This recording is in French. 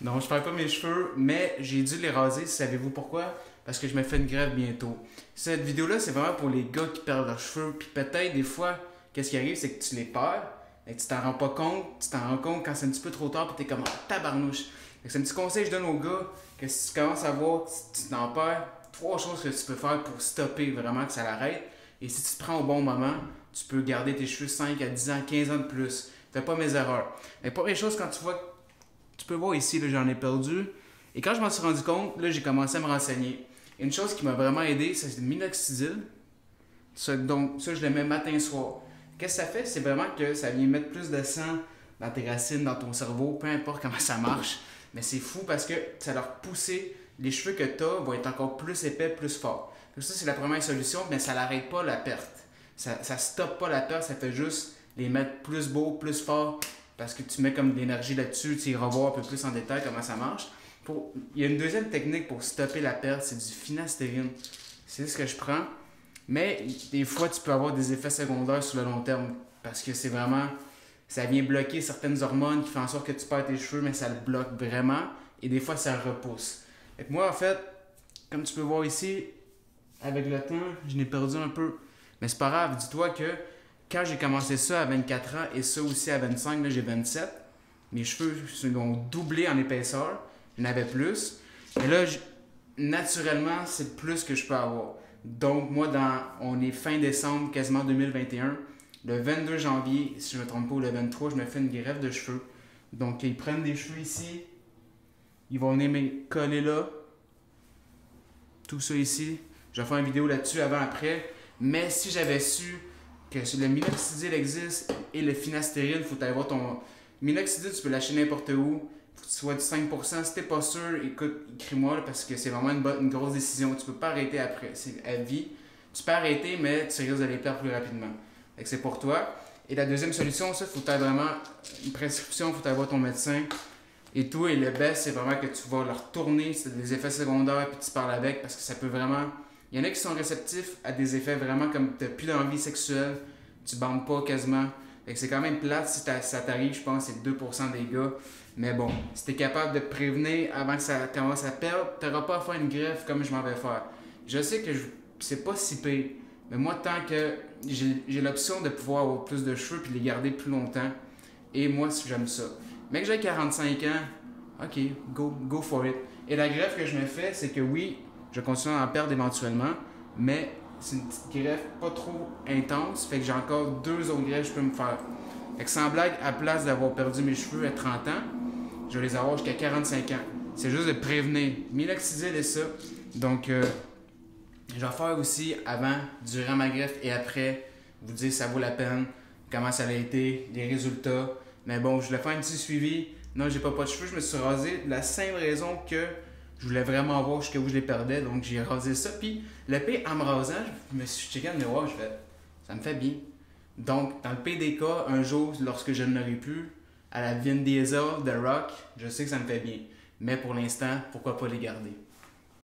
Non, je perds pas mes cheveux, mais j'ai dû les raser. Savez-vous pourquoi? Parce que je me fais une greffe bientôt. Cette vidéo-là, c'est vraiment pour les gars qui perdent leurs cheveux. Puis peut-être des fois, qu'est-ce qui arrive, c'est que tu les perds, et tu t'en rends pas compte. Tu t'en rends compte quand c'est un petit peu trop tard, puis t'es comme ah, tabarnouche. C'est un petit conseil que je donne aux gars, que si tu commences à voir que tu t'en perds, 3 choses que tu peux faire pour stopper vraiment que ça l'arrête. Et si tu te prends au bon moment, tu peux garder tes cheveux 5 à 10 ans, 15 ans de plus. Fais pas mes erreurs. Mais première chose, quand tu vois, tu peux voir ici, j'en ai perdu. Et quand je m'en suis rendu compte, là, j'ai commencé à me renseigner. Et une chose qui m'a vraiment aidé, c'est le minoxidil. Donc, ça, je le mets matin-soir. Qu'est-ce que ça fait? C'est vraiment que ça vient mettre plus de sang dans tes racines, dans ton cerveau, peu importe comment ça marche. Mais c'est fou parce que ça leur pousser, les cheveux que tu as vont être encore plus épais, plus forts. Donc ça, c'est la première solution, mais ça n'arrête pas la perte. Ça ne stoppe pas la perte, ça fait juste les mettre plus beaux, plus forts, parce que tu mets comme de l'énergie là-dessus, tu iras voir un peu plus en détail comment ça marche. Il y a une deuxième technique pour stopper la perte, c'est du finastérine. C'est ce que je prends. Mais des fois, tu peux avoir des effets secondaires sur le long terme, parce que c'est vraiment, ça vient bloquer certaines hormones qui font en sorte que tu perds tes cheveux, mais ça le bloque vraiment, et des fois, ça le repousse. Et moi, en fait, comme tu peux voir ici, avec le temps, je n'ai perdu un peu. Mais c'est pas grave, dis-toi que quand j'ai commencé ça à 24 ans et ça aussi à 25, là j'ai 27, mes cheveux ont doublé en épaisseur, j'en avais plus. Et là, naturellement, c'est le plus que je peux avoir. Donc moi, on est fin décembre, quasiment 2021. Le 22 janvier, si je ne me trompe pas, ou le 23, je me fais une greffe de cheveux. Donc ils prennent des cheveux ici, ils vont venir me coller là, tout ça ici. Je vais faire une vidéo là-dessus avant-après. Mais si j'avais su que le minoxidil existe et le finastérine, il faut aller voir ton... Minoxidil, tu peux l'acheter n'importe où. Faut que tu sois du 5%. Si t'es pas sûr, écoute, écris-moi là, parce que c'est vraiment une grosse décision. Tu peux pas arrêter après. C'est à vie. Tu peux arrêter, mais tu risques de les perdre plus rapidement. Donc c'est pour toi. Et la deuxième solution, ça, il faut que tu aies vraiment une prescription, il faut aller voir ton médecin. Et tout, et le best, c'est vraiment que tu vas leur tourner, c'est des effets secondaires, puis tu parles avec, parce que ça peut vraiment... Il y en a qui sont réceptifs à des effets vraiment comme tu n'as plus d'envie sexuelle, tu bandes pas quasiment. Fait que c'est quand même plate si ça t'arrive, je pense que c'est 2% des gars. Mais bon, si tu es capable de te prévenir avant que ça commence à perdre, tu n'auras pas à faire une greffe comme je m'en vais faire. Je sais que c'est pas si pire, mais moi, tant que j'ai l'option de pouvoir avoir plus de cheveux et les garder plus longtemps, et moi, j'aime ça. Mais que j'ai 45 ans, ok, go for it. Et la greffe que je me fais, c'est que oui, je continue à en perdre éventuellement, mais c'est une petite greffe pas trop intense, fait que j'ai encore 2 autres greffes que je peux me faire. Fait que sans blague, à place d'avoir perdu mes cheveux à 30 ans, je vais les avoir jusqu'à 45 ans. C'est juste de prévenir. Minoxidil et ça. Donc, je vais faire aussi avant, durant ma greffe et après, vous dire ça vaut la peine, comment ça a été, les résultats. Mais bon, je voulais faire un petit suivi. Non, j'ai pas de cheveux, je me suis rasé de la simple raison que je voulais vraiment voir jusqu'où je les perdais, donc j'ai rasé ça. Puis le pire, en me rasant, je me suis checké dans le miroir, je fais, ça me fait bien. Donc, dans le pire des cas, un jour, lorsque je n'aurai plus, à la Vin Diesel de Rock, je sais que ça me fait bien. Mais pour l'instant, pourquoi pas les garder?